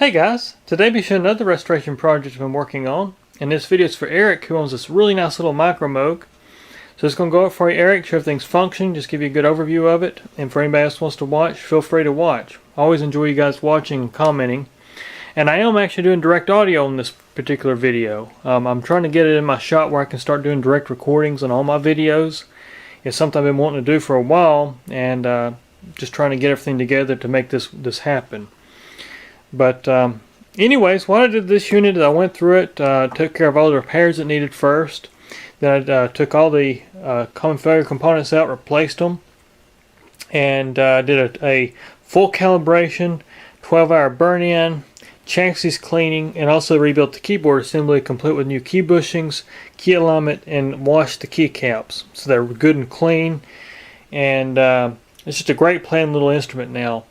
Hey guys, today I'll be showing another restoration project I've been working on, and this video is for Eric, who owns this really nice little Micromoog. So it's going to go up for you, Eric, show everything's functioning, just give you a good overview of it, and for anybody else who wants to watch, feel free to watch. I always enjoy you guys watching and commenting, and I am actually doing direct audio on this particular video. I'm trying to get it in my shop where I can start doing direct recordings on all my videos. It's something I've been wanting to do for a while, and just trying to get everything together to make this happen. But anyways, what I did this unit is I went through it, took care of all the repairs it needed first. Then I took all the common failure components out, replaced them, and did a full calibration, 12-hour burn-in, chassis cleaning, and also rebuilt the keyboard assembly complete with new key bushings, key alignment, and washed the keycaps. So they're good and clean, and it's just a great playing little instrument now.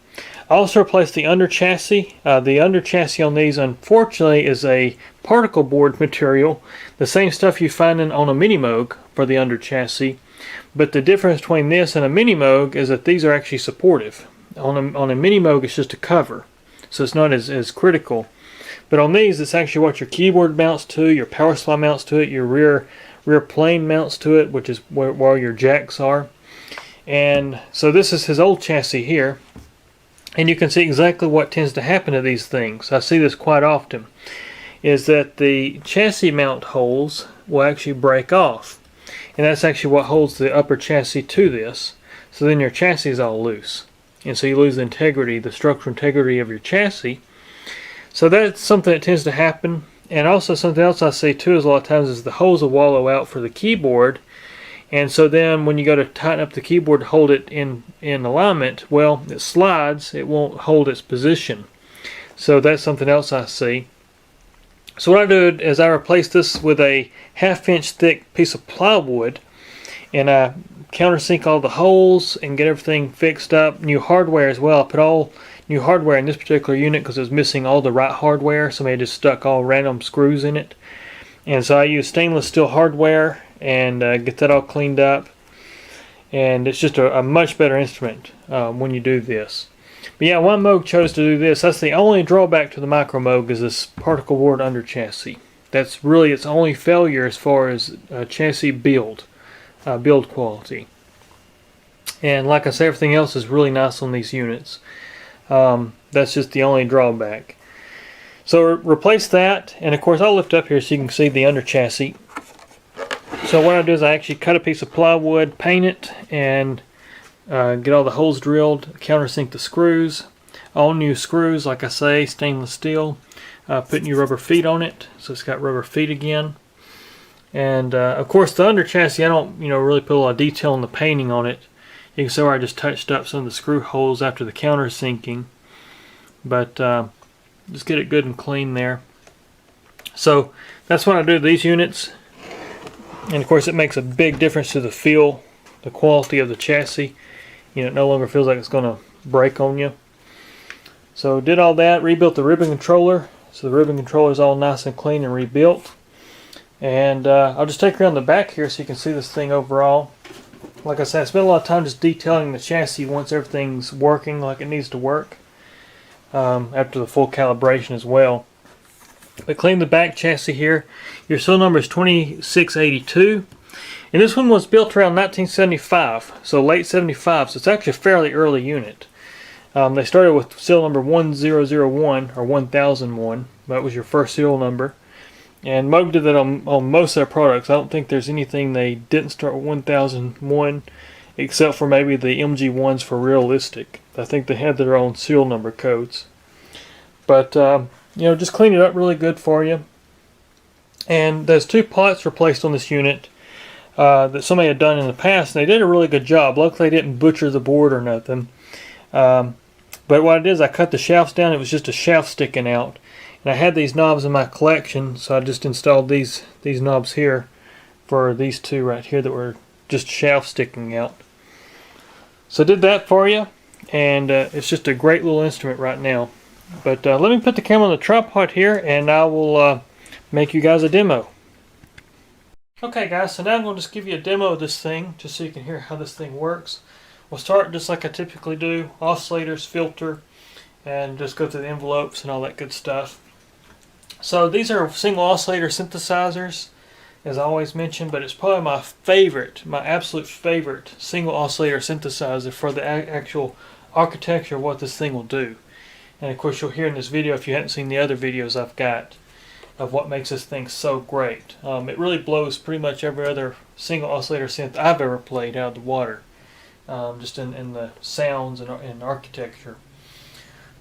I also replaced the under chassis. The under chassis on these, unfortunately, is a particle board material, the same stuff you find on a Micromoog for the under chassis. But the difference between this and a Micromoog is that these are actually supportive. On a Micromoog, it's just a cover, so it's not as critical. But on these, it's actually what your keyboard mounts to, your power supply mounts to it, your rear plane mounts to it, which is where your jacks are. And so this is his old chassis here. And you can see exactly what tends to happen to these things. I see this quite often, is that the chassis mount holes will actually break off. And that's actually what holds the upper chassis to this. So then your chassis is all loose. And so you lose the integrity, the structural integrity of your chassis. So that's something that tends to happen. And also something else I see too is a lot of times is the holes will wallow out for the keyboard. And so then when you go to tighten up the keyboard to hold it in alignment, well, it slides, it won't hold its position. So that's something else I see. So what I do is I replace this with a 1/2 inch thick piece of plywood, and I countersink all the holes and get everything fixed up. New hardware as well. I put all new hardware in this particular unit because it was missing all the right hardware. Somebody just stuck all random screws in it. And so I use stainless steel hardware and get that all cleaned up, and it's just a much better instrument when you do this. But yeah, why Moog chose to do this, that's the only drawback to the Micromoog, is this particle board under chassis. That's really its only failure as far as chassis build quality. And like I say, everything else is really nice on these units. That's just the only drawback. So replace that, and of course I'll lift up here so you can see the under chassis. So what I do is I actually cut a piece of plywood, paint it, and get all the holes drilled, countersink the screws. All new screws, like I say, stainless steel. Put new rubber feet on it, so it's got rubber feet again. And of course the under chassis, I don't really put a lot of detail in the painting on it. You can see where I just touched up some of the screw holes after the countersinking. But just get it good and clean there. So that's what I do to these units. And of course it makes a big difference to the feel, the quality of the chassis. It no longer feels like it's going to break on you. So did all that, rebuilt the ribbon controller. So the ribbon controller is all nice and clean and rebuilt. And I'll just take you around the back here so you can see this thing overall. Like I said, I spent a lot of time just detailing the chassis once everything's working like it needs to work. After the full calibration as well. But clean the back chassis here. Your serial number is 2682. And this one was built around 1975, so late 75, so it's actually a fairly early unit. They started with serial number 1001 or 1001. That was your first serial number. And Moog did that on most of their products. I don't think there's anything they didn't start with 1001 except for maybe the MG1s for Realistic. I think they had their own serial number codes. But just clean it up really good for you. And there's 2 pots replaced on this unit that somebody had done in the past, and they did a really good job. Luckily they didn't butcher the board or nothing. But what I did is I cut the shafts down. It was just a shaft sticking out. And I had these knobs in my collection, so I just installed these knobs here for these 2 right here that were just shaft sticking out. So I did that for you, and it's just a great little instrument right now. But let me put the camera on the tripod here, and I will make you guys a demo. Okay guys, so now I'm going to just give you a demo of this thing, just so you can hear how this thing works. We'll start just like I typically do, oscillators, filter, and just go through the envelopes and all that good stuff. So these are single oscillator synthesizers, as I always mention, but it's probably my favorite, my absolute favorite single oscillator synthesizer for the actual architecture of what this thing will do. And of course you'll hear in this video, if you haven't seen the other videos I've got, of what makes this thing so great. It really blows pretty much every other single oscillator synth I've ever played out of the water, just in the sounds and architecture.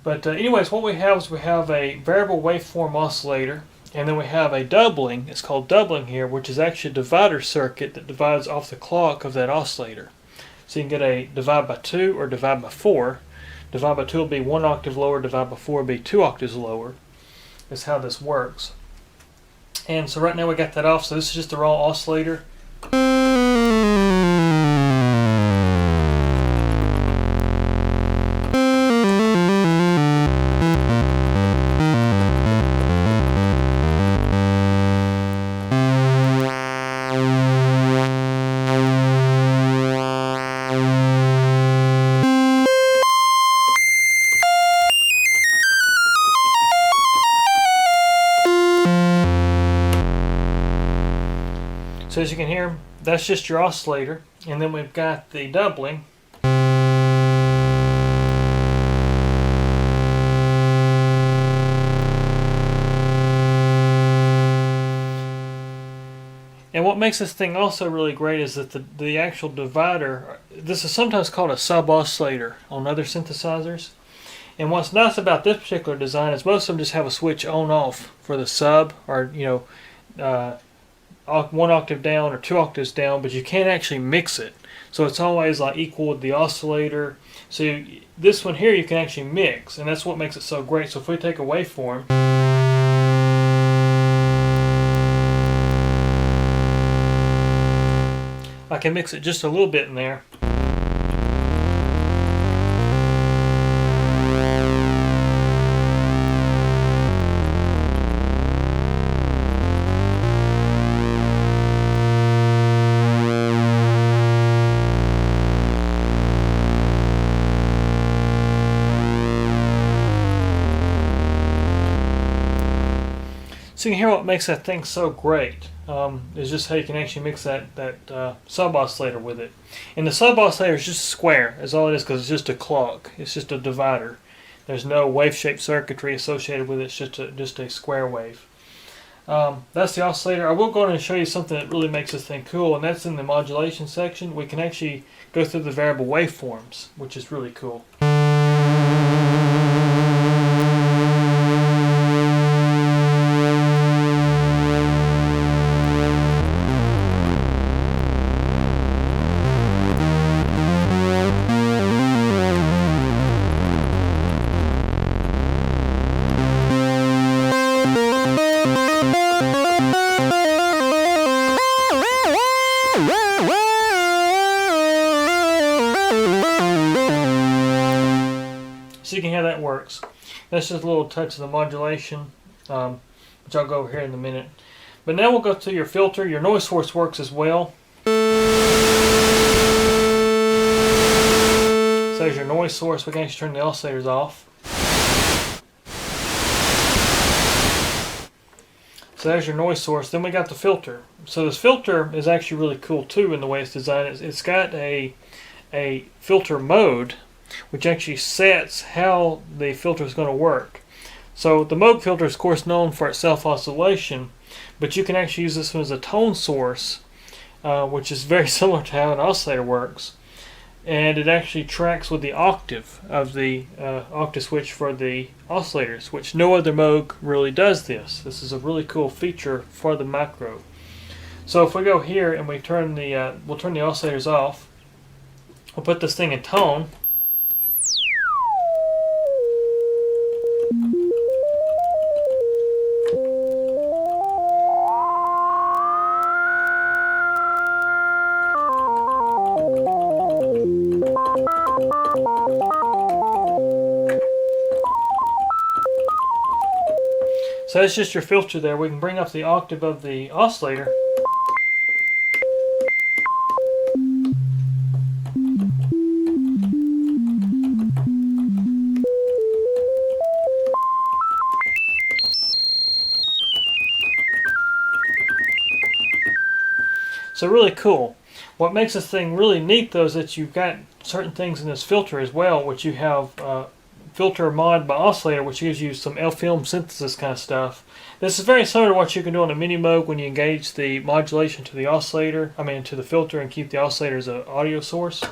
But anyways, what we have is we have a variable waveform oscillator, and then we have a doubling. It's called doubling here, which is actually a divider circuit that divides off the clock of that oscillator. So you can get a divide by 2 or divide by 4. Divide by 2 will be 1 octave lower, divide by 4 will be 2 octaves lower. That's how this works. And so right now we got that off, so this is just the raw oscillator. So as you can hear, that's just your oscillator, and then we've got the doubling. And what makes this thing also really great is that the actual divider, this is sometimes called a sub-oscillator on other synthesizers. And what's nice about this particular design is most of them just have a switch on-off for the sub, or 1 octave down or 2 octaves down, but you can't actually mix it. So it's always like equal with the oscillator. So this one here you can actually mix, and that's what makes it so great. So if we take a waveform, I can mix it just a little bit in there. So you can hear what makes that thing so great is just how you can actually mix that sub-oscillator with it. And the sub-oscillator is just a square, is all it is, because it's just a clock. It's just a divider. There's no wave-shaped circuitry associated with it. It's just a square wave. That's the oscillator. I will go on and show you something that really makes this thing cool, and that's in the modulation section. We can actually go through the variable waveforms, which is really cool. So you can hear that works. That's just a little touch of the modulation, which I'll go over here in a minute. But now we'll go to your filter. Your noise source works as well. So there's your noise source. We can actually turn the oscillators off. So there's your noise source. Then we got the filter. So this filter is actually really cool too in the way it's designed. It's got a filter mode, which actually sets how the filter is going to work. So the Moog filter is of course known for its self-oscillation, but you can actually use this one as a tone source, which is very similar to how an oscillator works. And it actually tracks with the octave of the octave switch for the oscillators, which no other Moog really does this. This is a really cool feature for the Micro. So if we go here and we turn the we'll turn the oscillators off. We'll put this thing in tone. So that's just your filter there. We can bring up the octave of the oscillator. So really cool. What makes this thing really neat though is that you've got certain things in this filter as well, which you have filter mod by oscillator, which gives you some L-film synthesis kind of stuff. This is very similar to what you can do on a Micromoog when you engage the modulation to the oscillator, to the filter, and keep the oscillator as an audio source.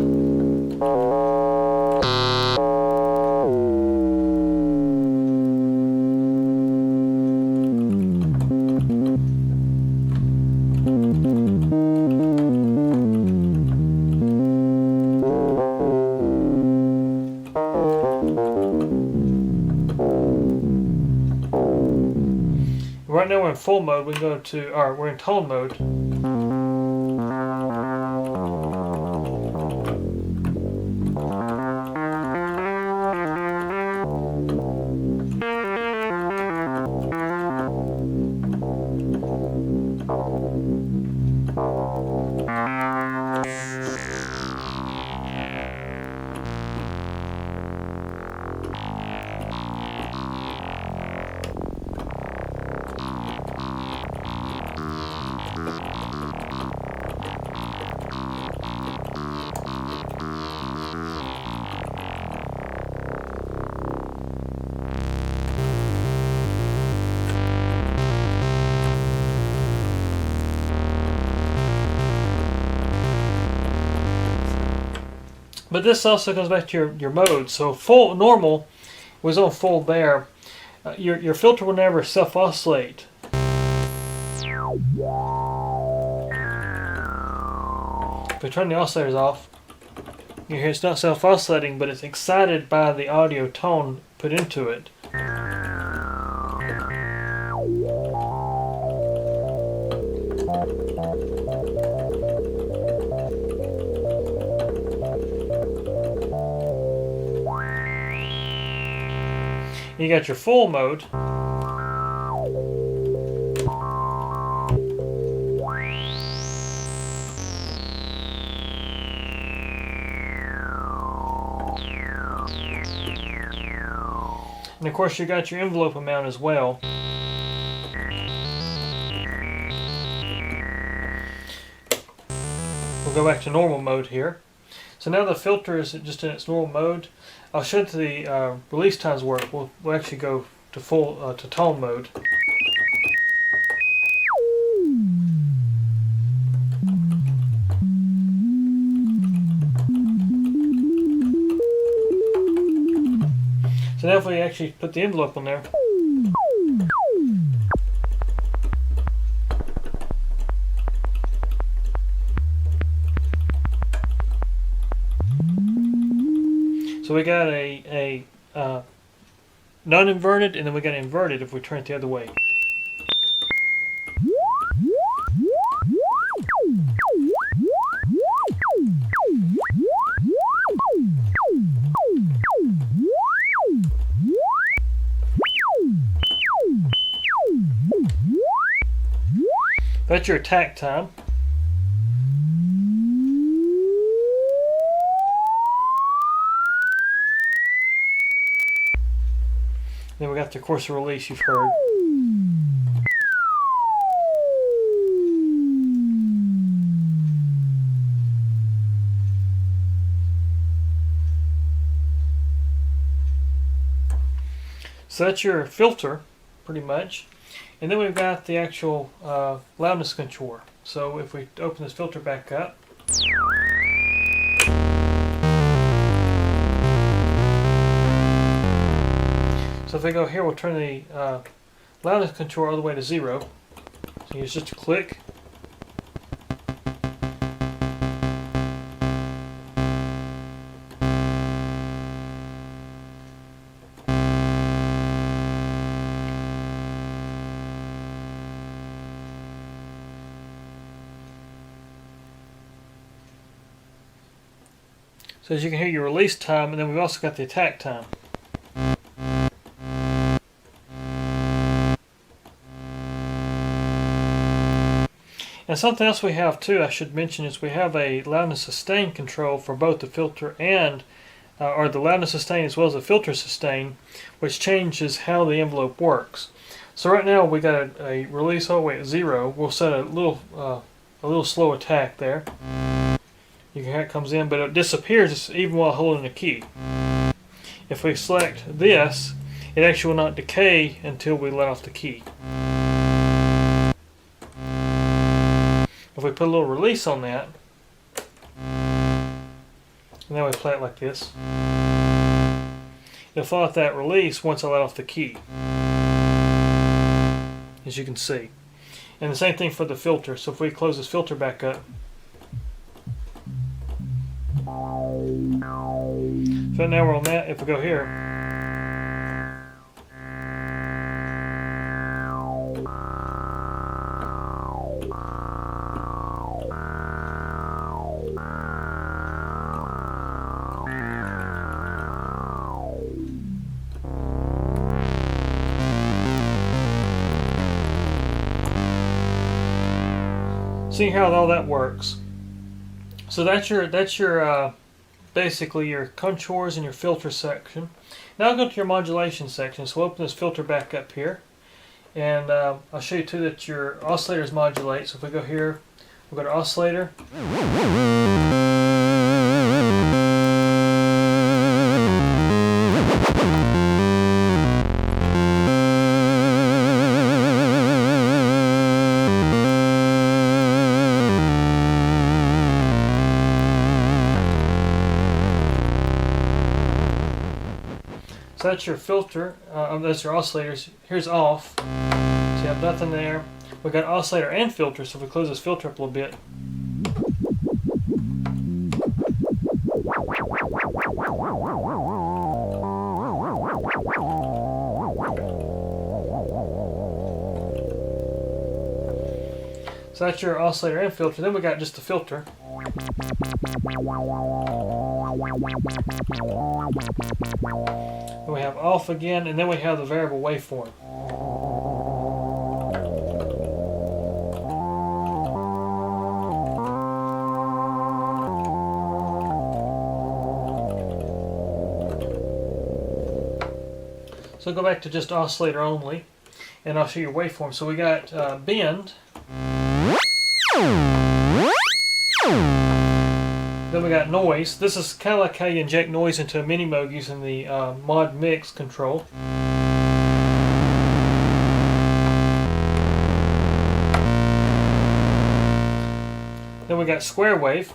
Right now we're in full mode. We can go to, or we're in tone mode. But this also comes back to your mode. So full normal was on full there. Your filter will never self-oscillate. If we turn the oscillators off, you hear it's not self-oscillating, but it's excited by the audio tone put into it. You got your full mode. And of course you got your envelope amount as well. We'll go back to normal mode here. So now the filter is just in its normal mode. I'll show you the release times work. We'll actually go to full to tone mode. So now if we actually put the envelope on there, so we got a non-inverted, and then we got inverted if we turn it the other way. That's your attack time. Then we got the course of release you've heard. So that's your filter, pretty much. And then we've got the actual loudness controller. So if we open this filter back up, so if we go here, we'll turn the loudness controller all the way to 0. So use just a click. So as you can hear, your release time, and then we've also got the attack time. And something else we have too, I should mention, is we have a loudness sustain control for both the filter and, or the loudness sustain as well as the filter sustain, which changes how the envelope works. So right now we got a release all the way at 0. We'll set a little a little slow attack there. You can hear it comes in, but it disappears even while holding the key. If we select this, it actually will not decay until we let off the key. If we put a little release on that, and then we play it like this, it'll fall off that release once I let off the key, as you can see. And the same thing for the filter. So if we close this filter back up, so now we're on that. If we go here, see how all that works. So that's your basically your contours and your filter section. Now I'll go to your modulation section. So we'll open this filter back up here, and I'll show you too that your oscillators modulate. So if we go here, we'll go to oscillator. So that's your filter, that's your oscillators. Here's off, so you have nothing there. We've got oscillator and filter, so if we close this filter up a little bit, so that's your oscillator and filter. Then we got just the filter. Then we have off again, and then we have the variable waveform. So go back to just oscillator only, and I'll show you waveform. So we got bend. Then we got noise. This is kind of like how you inject noise into a Micromoog using the mod mix control. Then we got square wave.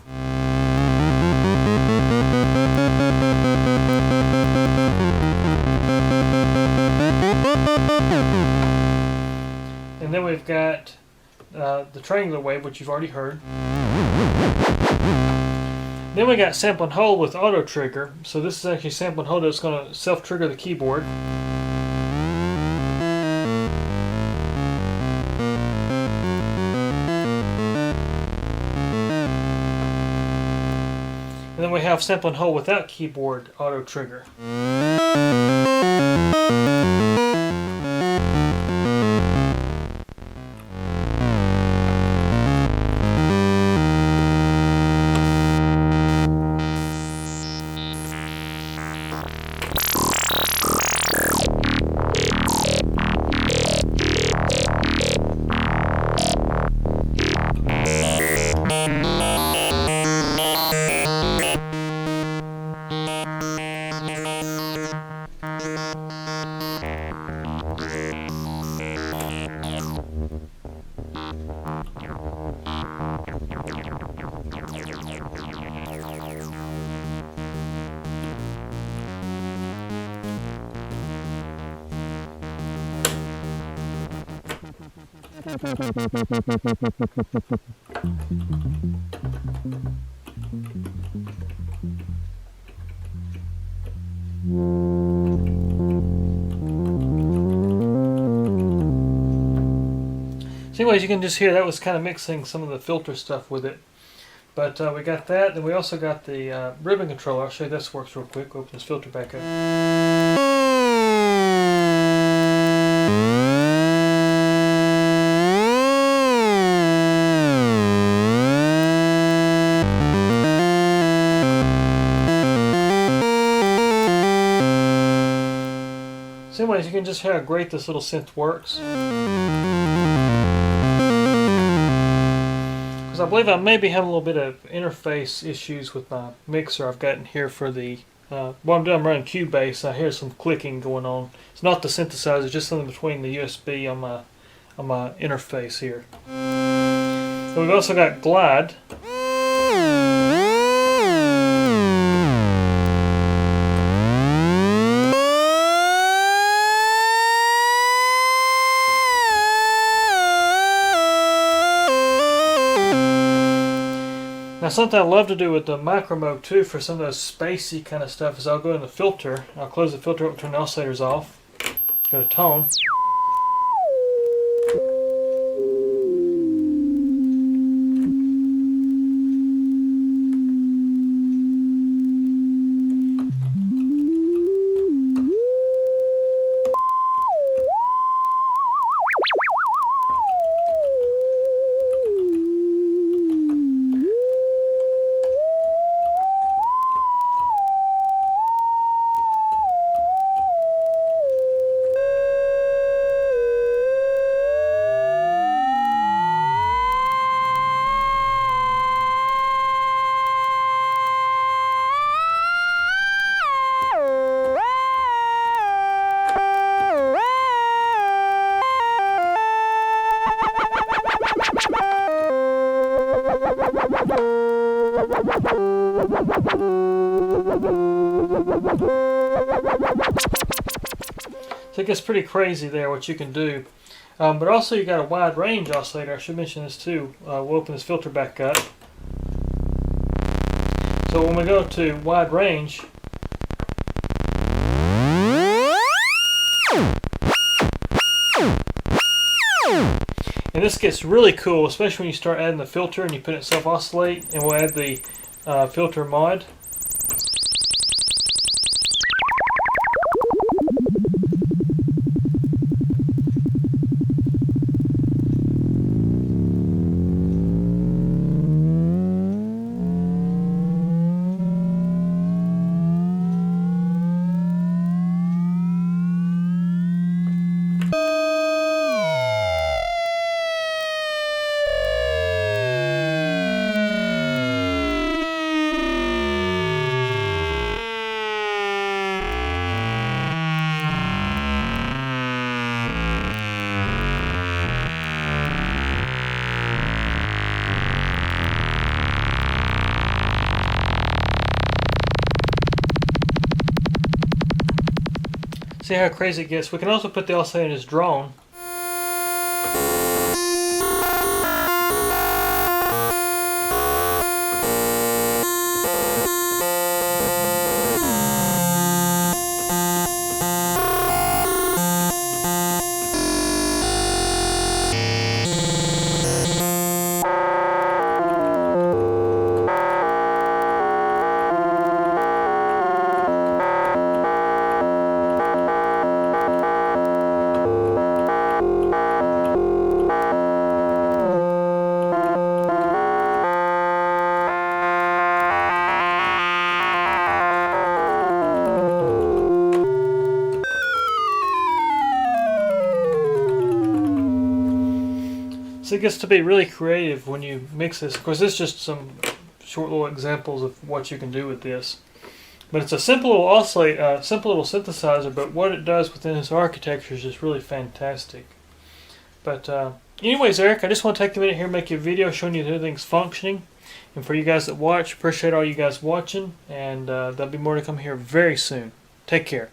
And then we've got the triangular wave, which you've already heard. Then we got sample and hold with auto trigger. So this is actually sample and hold. It's going to self trigger the keyboard. And then we have sample and hold without keyboard auto trigger. So anyways, you can just hear that was kind of mixing some of the filter stuff with it. But we got that. Then we also got the ribbon controller. I'll show you this works real quick. Open this filter back up. So anyways, you can just hear how great this little synth works. Because I believe I may be having a little bit of interface issues with my mixer I've got in here for the while I'm running Cubase. I hear some clicking going on. It's not the synthesizer, it's just something between the USB on my interface here. So we've also got Glide. Now something I love to do with the Micromoog too for some of those spacey kind of stuff is I'll go in the filter, I'll close the filter up, turn the oscillators off, go to tone. So it gets pretty crazy there what you can do. But also you got a wide range oscillator. I should mention this too. We'll open this filter back up. So when we go to wide range, and this gets really cool, especially when you start adding the filter and you put it self-oscillate, and we'll add the filter mod. See how crazy it gets? We can also put the oscillator in as drone. So it gets to be really creative when you mix this. Of course, this is just some short little examples of what you can do with this. But it's a simple little oscillator, simple little synthesizer, but what it does within this architecture is just really fantastic. But anyways, Eric, I just want to take a minute here and make you a video showing you that everything's functioning. And for you guys that watch, appreciate all you guys watching, and there'll be more to come here very soon. Take care.